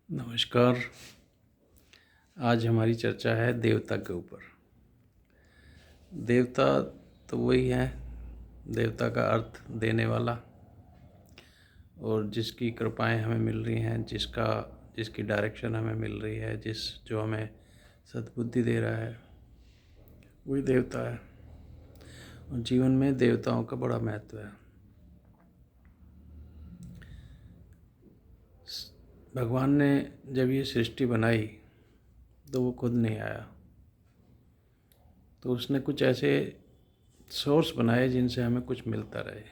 नमस्कार। आज हमारी चर्चा है देवता के ऊपर। देवता तो वही है, देवता का अर्थ देने वाला, और जिसकी कृपाएं हमें मिल रही हैं, जिसकी डायरेक्शन हमें मिल रही है, जो हमें सद्बुद्धि दे रहा है, वही देवता है। और जीवन में देवताओं का बड़ा महत्व है। भगवान ने जब ये सृष्टि बनाई तो वो खुद नहीं आया, तो उसने कुछ ऐसे सोर्स बनाए जिनसे हमें कुछ मिलता रहे,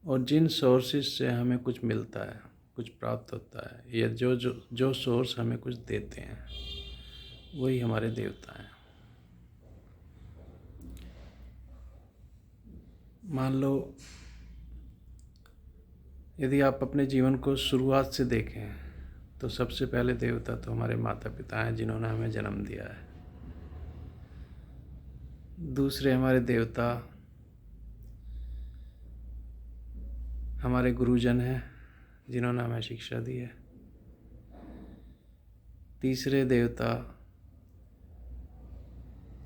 और जिन सोर्सेज से हमें कुछ मिलता है, कुछ प्राप्त होता है, या जो सोर्स हमें कुछ देते हैं, वही हमारे देवता हैं। मान लो, यदि आप अपने जीवन को शुरुआत से देखें तो सबसे पहले देवता तो हमारे माता पिता हैं, जिन्होंने हमें जन्म दिया है। दूसरे हमारे देवता हमारे गुरुजन हैं, जिन्होंने हमें शिक्षा दी है। तीसरे देवता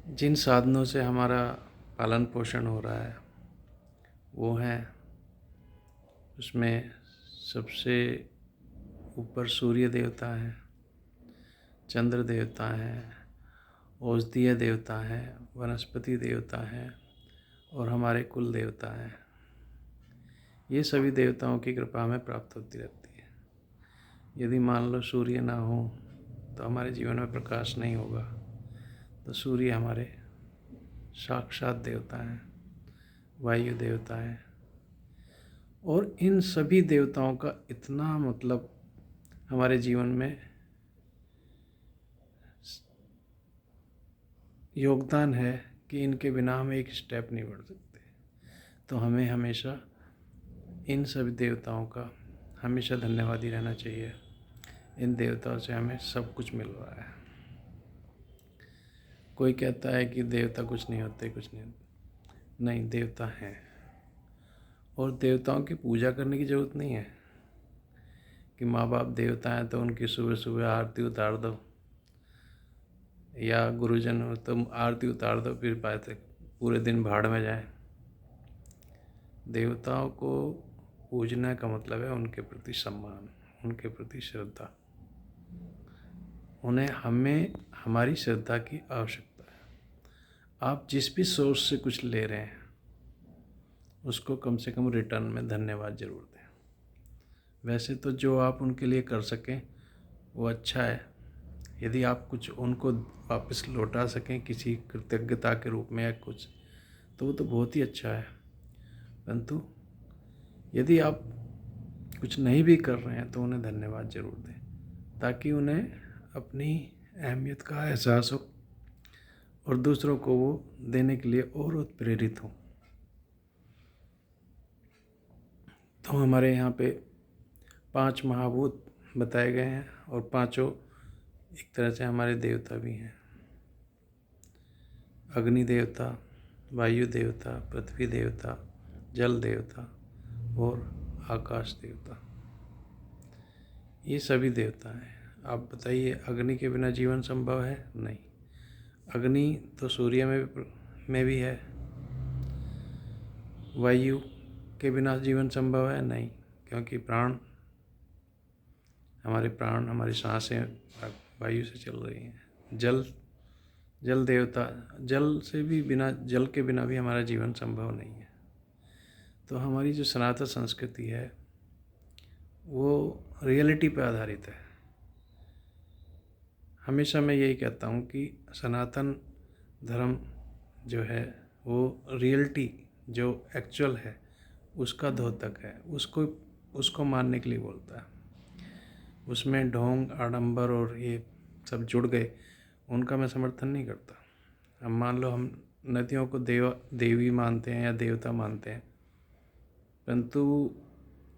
जिन साधनों से हमारा पालन पोषण हो रहा है वो हैं, उसमें सबसे ऊपर सूर्य देवता हैं, चंद्र देवता हैं, औषधीय देवता हैं, वनस्पति देवता हैं, और हमारे कुल देवता हैं। ये सभी देवताओं की कृपा हमें प्राप्त होती रहती है। यदि मान लो सूर्य ना हो तो हमारे जीवन में प्रकाश नहीं होगा, तो सूर्य हमारे साक्षात देवता हैं, वायु देवता हैं। और इन सभी देवताओं का इतना मतलब हमारे जीवन में योगदान है कि इनके बिना हम एक स्टेप नहीं बढ़ सकते। तो हमें हमेशा इन सभी देवताओं का हमेशा धन्यवादी रहना चाहिए। इन देवताओं से हमें सब कुछ मिल रहा है। कोई कहता है कि देवता कुछ नहीं होते, कुछ नहीं होते। नहीं, देवता हैं, और देवताओं की पूजा करने की ज़रूरत नहीं है कि माँ बाप देवता हैं तो उनकी सुबह सुबह आरती उतार दो, या गुरुजन हो तो आरती उतार दो, फिर बात पूरे दिन भाड़ में जाए। देवताओं को पूजना का मतलब है उनके प्रति सम्मान, उनके प्रति श्रद्धा। हमें हमारी श्रद्धा की आवश्यकता है। आप जिस भी सोर्स से कुछ ले रहे हैं उसको कम से कम रिटर्न में धन्यवाद जरूर दें। वैसे तो जो आप उनके लिए कर सकें वो अच्छा है। यदि आप कुछ उनको वापस लौटा सकें किसी कृतज्ञता के रूप में या कुछ, तो वो तो बहुत ही अच्छा है। परंतु यदि आप कुछ नहीं भी कर रहे हैं तो उन्हें धन्यवाद जरूर दें, ताकि उन्हें अपनी अहमियत का एहसास हो और दूसरों को वो देने के लिए और प्रेरित हो। तो हमारे यहाँ पे 5 महाभूत बताए गए हैं, और पांचों एक तरह से हमारे देवता भी हैं। अग्नि देवता, वायु देवता, पृथ्वी देवता, जल देवता और आकाश देवता, ये सभी देवता हैं। आप बताइए, अग्नि के बिना जीवन संभव है? नहीं। अग्नि तो सूर्य में भी है। वायु के बिना जीवन संभव है? नहीं, क्योंकि हमारी सांसें वायु से चल रही हैं। जल देवता, जल के बिना भी हमारा जीवन संभव नहीं है। तो हमारी जो सनातन संस्कृति है वो रियलिटी पर आधारित है। हमेशा मैं यही कहता हूँ कि सनातन धर्म जो है वो रियलिटी, जो एक्चुअल है, उसका द्योतक है। उसको मानने के लिए बोलता है। उसमें ढोंग, आडंबर और ये सब जुड़ गए, उनका मैं समर्थन नहीं करता। अब मान लो हम नदियों को देवी मानते हैं या देवता मानते हैं, परंतु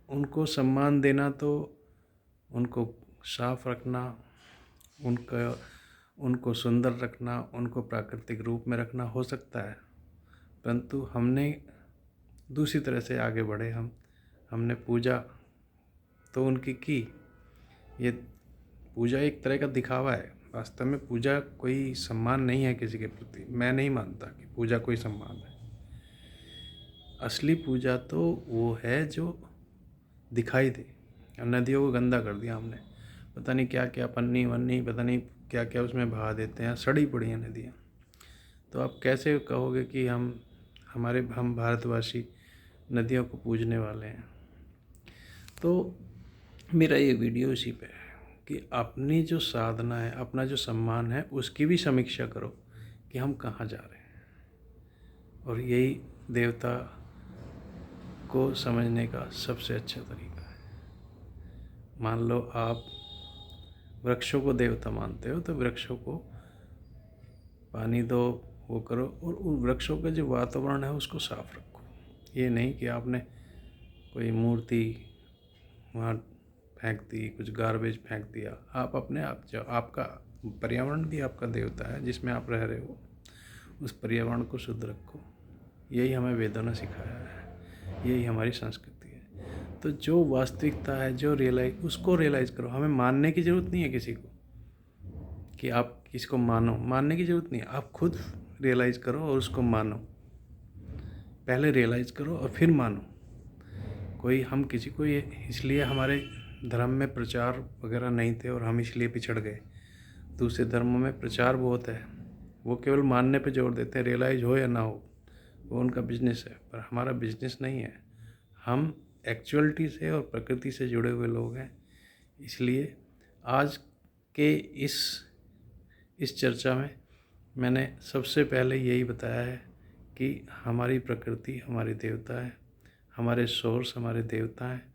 उनको सम्मान देना, तो उनको साफ रखना, उनको सुंदर रखना, उनको प्राकृतिक रूप में रखना हो सकता है। परंतु हमने दूसरी तरह से आगे बढ़े। हमने पूजा तो उनकी की, ये पूजा एक तरह का दिखावा है। वास्तव में पूजा कोई सम्मान नहीं है किसी के प्रति। मैं नहीं मानता कि पूजा कोई सम्मान है। असली पूजा तो वो है जो दिखाई दे। नदियों को गंदा कर दिया हमने, पता नहीं क्या क्या पन्नी वन्नी, पता नहीं क्या क्या उसमें बहा देते हैं, सड़ी पड़ी हैं नदियाँ। तो आप कैसे कहोगे कि हम भारतवासी नदियों को पूजने वाले हैं? तो मेरा ये वीडियो इसी पे है कि अपनी जो साधना है, अपना जो सम्मान है, उसकी भी समीक्षा करो कि हम कहाँ जा रहे हैं। और यही देवता को समझने का सबसे अच्छा तरीका है। मान लो आप वृक्षों को देवता मानते हो, तो वृक्षों को पानी दो, वो करो, और उन वृक्षों का जो वातावरण है उसको साफ रखो। ये नहीं कि आपने कोई मूर्ति वहाँ फेंक दी, कुछ गार्बेज फेंक दिया। आप अपने आप जो आपका पर्यावरण भी आपका देवता है जिसमें आप रह रहे हो, उस पर्यावरण को शुद्ध रखो। यही हमें वेदों ने सिखाया है, यही हमारी संस्कृति है। तो जो वास्तविकता है, जो उसको रियलाइज़ करो। हमें मानने की ज़रूरत नहीं है किसी को कि आप किसको मानो, मानने की ज़रूरत नहीं है। आप खुद रियलाइज़ करो और उसको मानो। पहले रियलाइज़ करो और फिर मानो। कोई हम किसी को ये इसलिए हमारे धर्म में प्रचार वगैरह नहीं थे और हम इसलिए पिछड़ गए। दूसरे धर्मों में प्रचार बहुत है, वो केवल मानने पे जोर देते हैं, रियलाइज़ हो या ना हो वो उनका बिजनेस है। पर हमारा बिजनेस नहीं है। हम एक्चुअलिटी से और प्रकृति से जुड़े हुए लोग हैं। इसलिए आज के इस चर्चा में मैंने सबसे पहले यही बताया है कि हमारी प्रकृति हमारे देवता है, हमारे सोर्स हमारे देवता हैं।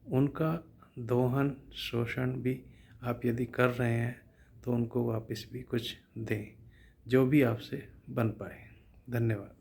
उनका दोहन शोषण भी आप यदि कर रहे हैं तो उनको वापस भी कुछ दें, जो भी आपसे बन पाए। धन्यवाद।